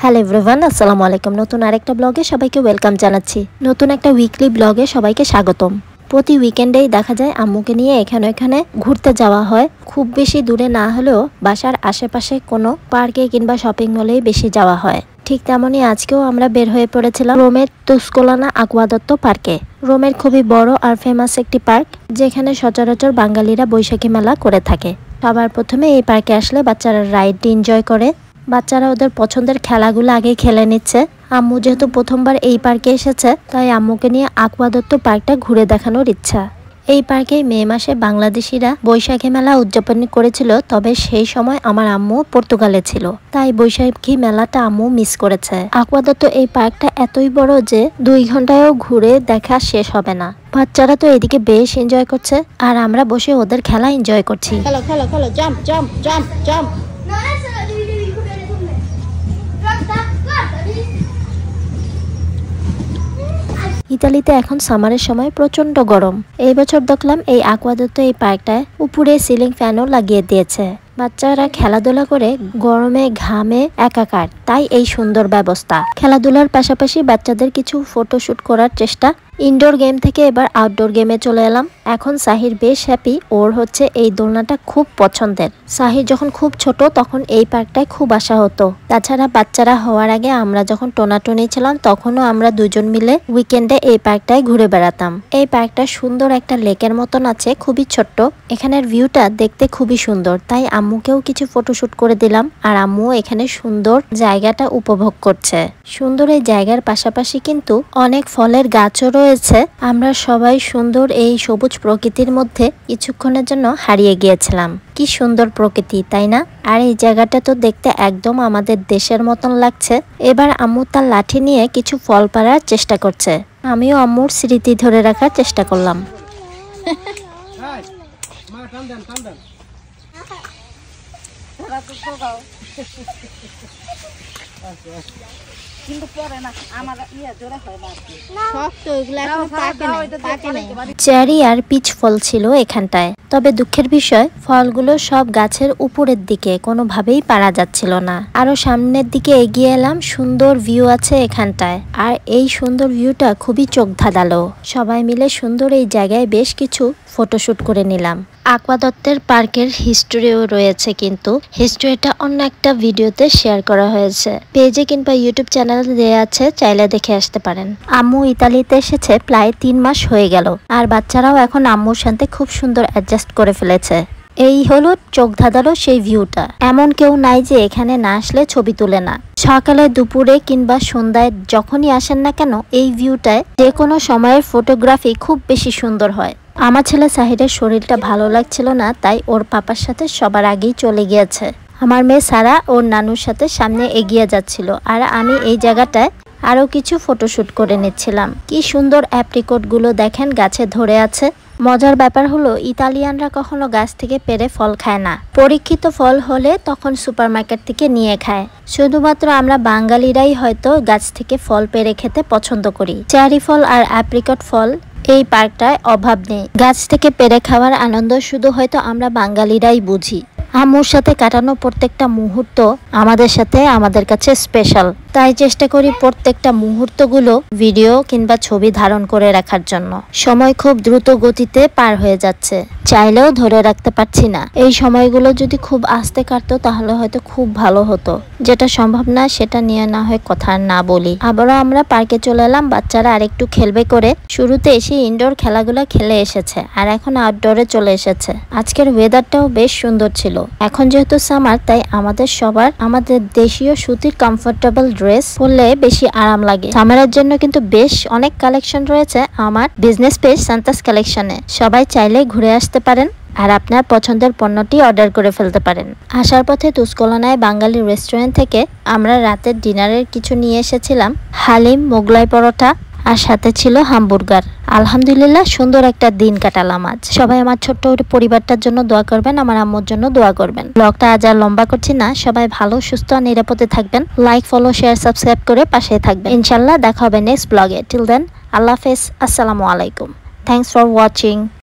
Hello everyone, আসসালামু আলাইকুম। নতুন আরেকটা ব্লগে সবাইকে ওয়েলকাম জানাচ্ছি। নতুন একটা উইকলি ব্লগে সবাইকে স্বাগতম। প্রতি উইকেন্ডেই দেখা যায় আম্মুকে নিয়ে এখানে ঘুরতে যাওয়া হয়। খুব বেশি দূরে না হলেও বাসার আশেপাশে কোনো পার্কে কিংবা শপিং মলেই বেশি যাওয়া হয়। ঠিক তেমনই আজকেও আমরা বের হয়ে পড়েছিলাম রোমের তুস্কোলানা আকুয়াদত্ত পার্কে। রোমের খুবই বড় আর ফেমাস একটি পার্ক, যেখানে সচরাচর বাঙালিরা বৈশাখী মেলা করে থাকে। সবার প্রথমে এই পার্কে আসলে বাচ্চারা রাইডটি এনজয় করে। বাচ্চারা ওদের পছন্দের খেলাগুলো আগেই খেলে নিচ্ছে। আম্মু যেহেতু প্রথমবার এই পার্কে এসেছে, তাই আম্মুকে নিয়ে আকুয়াদত্ত পার্কটা ঘুরে দেখানোর ইচ্ছা। এই পার্কে মে মাসে বাংলাদেশিরা বৈশাখী মেলা উদযাপন করেছিল, তবে সেই সময় আমার আম্মু পর্তুগালে ছিল, তাই বৈশাখী মেলাটা আম্মু মিস করেছে। আকুয়াদত্ত এই পার্কটা এতই বড় যে 2 ঘন্টায়ও ঘুরে দেখা শেষ হবে না। বাচ্চারা তো এদিকে বেশ এনজয় করছে, আর আমরা বসে ওদের খেলা এনজয় করছি। Jump jump jump jump. ইতালিতে এখন সামারের সময় প্রচন্ড গরম। এই বছর দেখলাম এই আকুয়াদত্ত এই পার্কটায় উপরে সিলিং ফ্যানও লাগিয়ে দিয়েছে। বাচ্চারা খেলাধুলা করে গরমে ঘামে একাকার, তাই এই সুন্দর ব্যবস্থা। খেলাধুলার পাশাপাশি বাচ্চাদের কিছু ফটোশুট করার চেষ্টা। ইনডোর গেম থেকে এবার আউটডোর গেমে চলে এলাম। এখন সাহির বেশ হ্যাপি, ওর হচ্ছে এই দোলনাটা খুব পছন্দের। সাহির যখন খুব ছোট তখন এই পার্কটায় খুব আসা হতো। তাছাড়া বাচ্চারা হওয়ার আগে আমরা যখন টোনাটুনি ছিলাম তখনও আমরা দুজন মিলে উইকেন্ডে এই পার্কটায় ঘুরে বেড়াতাম। এই পার্কটা সুন্দর একটা লেকের মতন আছে, খুবই ছোট্ট। এখানের ভিউটা দেখতে খুবই সুন্দর, তাই আম্মুকেও কিছু ফটোশুট করে দিলাম, আর আম্মু এখানে সুন্দর জায়গাটা উপভোগ করছে। সুন্দর এই জায়গার পাশাপাশি কিন্তু অনেক ফলের গাছও রয়েছে। আমরা সবাই সুন্দর এই সবুজ প্রকৃতির মধ্যে কিছুক্ষণের জন্য হারিয়ে গিয়েছিলাম। কি সুন্দর প্রকৃতি, তাই না? আর এই জায়গাটা তো দেখতে একদম আমাদের দেশের মতন লাগছে। এবার আম্মু তার লাঠি নিয়ে কিছু ফল পাড়ার চেষ্টা করছে। আমিও আম্মুর স্মৃতি ধরে রাখার চেষ্টা করলাম। চেরি আর পিচ ফল ছিল এখানটায়, তবে দুঃখের বিষয় ফলগুলো সব গাছের উপরের দিকে, কোনোভাবেই পারা যাচ্ছিল না। আরো সামনের দিকে এগিয়ে এলাম, সুন্দর ভিউ আছে এখানটায়, আর এই সুন্দর ভিউটা খুবই চোখ ধাঁধালো। সবাই মিলে সুন্দর এই জায়গায় বেশ কিছু ফটোশুট করে নিলাম। আকুয়াদত্তের পার্কের হিস্টোরিও রয়েছে, কিন্তু হিস্টোরিটা অন্য একটা ভিডিওতে শেয়ার করা হয়েছে। পেজে কিংবা ইউটিউব চ্যানেলে দেওয়া আছে, চাইলে দেখে আসতে পারেন। আম্মু ইতালিতে এসেছে প্রায় 3 মাস হয়ে গেল, আর বাচ্চারাও এখন আম্মুর সাথে খুব সুন্দর অ্যাডজাস্ট করে ফেলেছে। এই হলো চোখ ধাঁধালো সেই ভিউটা। এমন কেউ নাই যে এখানে না আসলে ছবি তুলে না। সকালে, দুপুরে কিংবা সন্ধ্যায় যখনই আসেন না কেন, এই ভিউটায় যে কোনো সময়ের ফটোগ্রাফি খুব বেশি সুন্দর হয়। আমার ছেলে সাহিরের শরীরটা ভালো লাগছিল না, তাই ওর পাপার সাথে সবার আগেই চলে গিয়েছে। আমার মেয়ে সারা ওর নানুর সাথে সামনে এগিয়ে যাচ্ছিল, আর আমি এই জায়গাটায় আরো কিছু ফটোশুট করে নিচ্ছিলাম। কি সুন্দর অ্যাপ্রিকট গুলো দেখেন গাছে ধরে আছে। মজার ব্যাপার হলো ইতালিয়ানরা কখনো গাছ থেকে পেরে ফল খায় না। পরীক্ষিত ফল হলে তখন সুপারমার্কেট থেকে নিয়ে খায়। শুধুমাত্র আমরা বাঙালিরাই হয়তো গাছ থেকে ফল পেরে খেতে পছন্দ করি। চেরি ফল আর অ্যাপ্রিকট ফল এই পার্কটায় অভাব নেই। গাছ থেকে পেরে খাওয়ার আনন্দ শুধু হয়তো আমরা বাঙালিরাই বুঝি। আম্মুর সাথে কাটানো প্রত্যেকটা মুহূর্ত আমাদের কাছে স্পেশাল, তাই চেষ্টা করি প্রত্যেকটা মুহূর্তগুলো ভিডিও কিংবা ছবি ধারণ করে রাখার জন্য। সময় খুব দ্রুত গতিতে পার হয়ে যাচ্ছে, চাইলেও ধরে রাখতে পারছি না। এই সময়গুলো যদি খুব আস্তে কাটতো তাহলে হয়তো খুব ভালো হতো। যেটা সম্ভব না সেটা নিয়ে না হয় কথা না বলি। আবারও আমরা পার্কে চলে এলাম, বাচ্চারা আরেকটু খেলবে করে। শুরুতে এসে ইনডোর খেলাগুলো খেলে এসেছে, আর এখন আউটডোরে চলে এসেছে। আজকের ওয়েদারটাও বেশ সুন্দর ছিল। এখন যেহেতু সামার, তাই আমাদের দেশীয় সুতির কমফোর্টেবল ড্রেস পরলে বেশি আরাম লাগে। সামারের জন্য কিন্তু বেশ অনেক কালেকশন রয়েছে আমার বিজনেস পেজ সান্তাস কালেকশনে। সবাই চাইলে ঘুরে আসতে পারেন, আর আপনার পছন্দের পণ্যটি অর্ডার করে ফেলতে পারেন। আসার পথে তুস্কোলানায় বাঙালি রেস্টুরেন্ট থেকে আমরা রাতের ডিনারের কিছু নিয়ে এসেছিলাম। হালিম, মোগলাই পরোটা, আর সাথে ছিল হামবুর্গার। আলহামদুলিল্লাহ সুন্দর একটা দিন কাটালাম আজ। সবাই আমার ছোট্ট পরিবারটার জন্য দোয়া করবেন, আমার আম্মুর জন্য দোয়া করবেন। ব্লগটা আজ আর লম্বা করছি না। সবাই ভালো, সুস্থ আর নিরাপদে থাকবেন। লাইক, ফলো, শেয়ার, সাবস্ক্রাইব করে পাশে থাকবেন। ইনশাল্লাহ দেখা হবে নেক্সট ব্লগে। টিল দেন, আল্লাহ হাফেজ, আসসালামু আলাইকুম। Thanks for watching.